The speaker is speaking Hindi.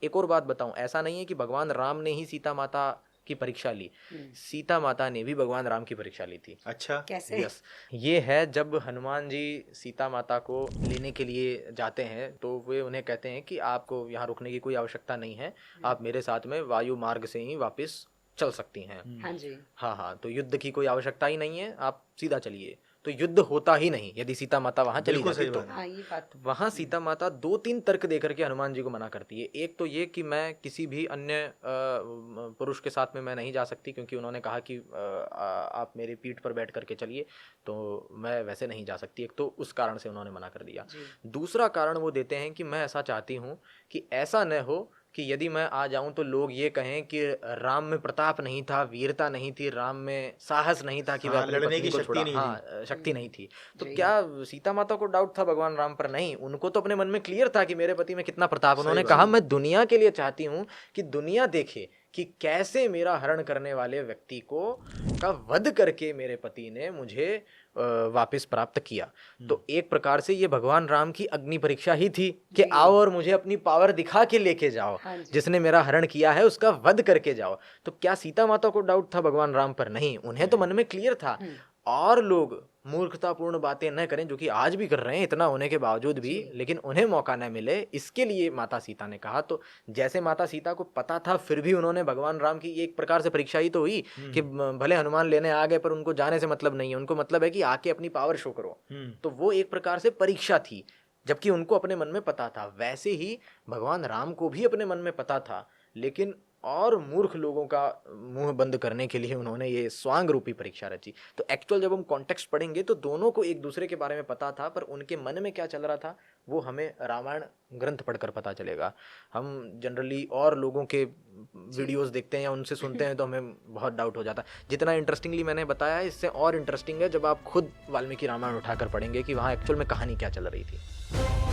एक और बात बताऊं, ऐसा नहीं है कि भगवान राम ने ही सीता माता की परीक्षा ली, सीता माता ने भी भगवान राम की परीक्षा ली थी। अच्छा, कैसे? यस, ये है जब हनुमान जी सीता माता को लेने के लिए जाते हैं तो वे उन्हें कहते हैं कि आपको यहाँ रुकने की कोई आवश्यकता नहीं है, आप मेरे साथ में वायु मार्ग से ही वापस चल सकती हैं। हाँ जी। हाँ, तो युद्ध की कोई आवश्यकता ही नहीं है, आप सीधा चलिए। तो युद्ध होता ही नहीं यदि सीता माता वहां चली बिल्कुल जाती सही तो। बात है। हाँ, ये बात तो वहां सीता माता 2-3 तर्क देकर के हनुमान जी को मना करती है। एक तो ये कि मैं किसी भी अन्य पुरुष के साथ में मैं नहीं जा सकती, क्योंकि उन्होंने कहा कि आप मेरी पीठ पर बैठ करके चलिए, तो मैं वैसे नहीं जा सकती। एक तो उस कारण से उन्होंने मना कर दिया। जी। दूसरा कारण वो देते हैं कि मैं ऐसा चाहती हूँ कि ऐसा न हो कि यदि मैं आ जाऊं तो लोग ये कहें कि राम में प्रताप नहीं था, वीरता नहीं थी, राम में साहस नहीं था कि वह हाँ, अपनी लड़ने पत्नी की को शक्ति छुड़ा, नहीं हाँ शक्ति नहीं थी। तो जी। क्या सीता माता को डाउट था भगवान राम पर? नहीं, उनको तो अपने मन में क्लियर था कि मेरे पति में कितना प्रताप। उन्होंने बात कहा है। मैं दुनिया के लिए चाहती हूँ कि दुनिया देखे कि कैसे मेरा हरण करने वाले व्यक्ति को का वध करके मेरे पति ने मुझे वापस प्राप्त किया। तो एक प्रकार से ये भगवान राम की अग्नि परीक्षा ही थी कि जी। आओ और मुझे अपनी पावर दिखा के लेके जाओ, हाँ जी। जिसने मेरा हरण किया है उसका वध करके जाओ। तो क्या सीता माता को डाउट था भगवान राम पर? नहीं, उन्हें तो मन में क्लियर था। और लोग मूर्खतापूर्ण बातें न करें, जो कि आज भी कर रहे हैं इतना होने के बावजूद भी, लेकिन उन्हें मौका न मिले, इसके लिए माता सीता ने कहा। तो जैसे माता सीता को पता था, फिर भी उन्होंने भगवान राम की एक प्रकार से परीक्षा ही तो हुई कि भले हनुमान लेने आ गए पर उनको जाने से मतलब नहीं है, उनको मतलब है कि आके अपनी पावर शो करो। तो वो एक प्रकार से परीक्षा थी, जबकि उनको अपने मन में पता था। वैसे ही भगवान राम को भी अपने मन में पता था, लेकिन और मूर्ख लोगों का मुंह बंद करने के लिए उन्होंने ये स्वांग रूपी परीक्षा रची। तो एक्चुअल जब हम कॉन्टेक्स्ट पढ़ेंगे तो दोनों को एक दूसरे के बारे में पता था, पर उनके मन में क्या चल रहा था वो हमें रामायण ग्रंथ पढ़कर पता चलेगा। हम जनरली और लोगों के वीडियोस देखते हैं या उनसे सुनते हैं तो हमें बहुत डाउट हो जाता है। जितना इंटरेस्टिंगली मैंने बताया है, इससे और इंटरेस्टिंग है जब आप खुद वाल्मीकि रामायण उठाकर पढ़ेंगे कि वहाँ एक्चुअल में कहानी क्या चल रही थी।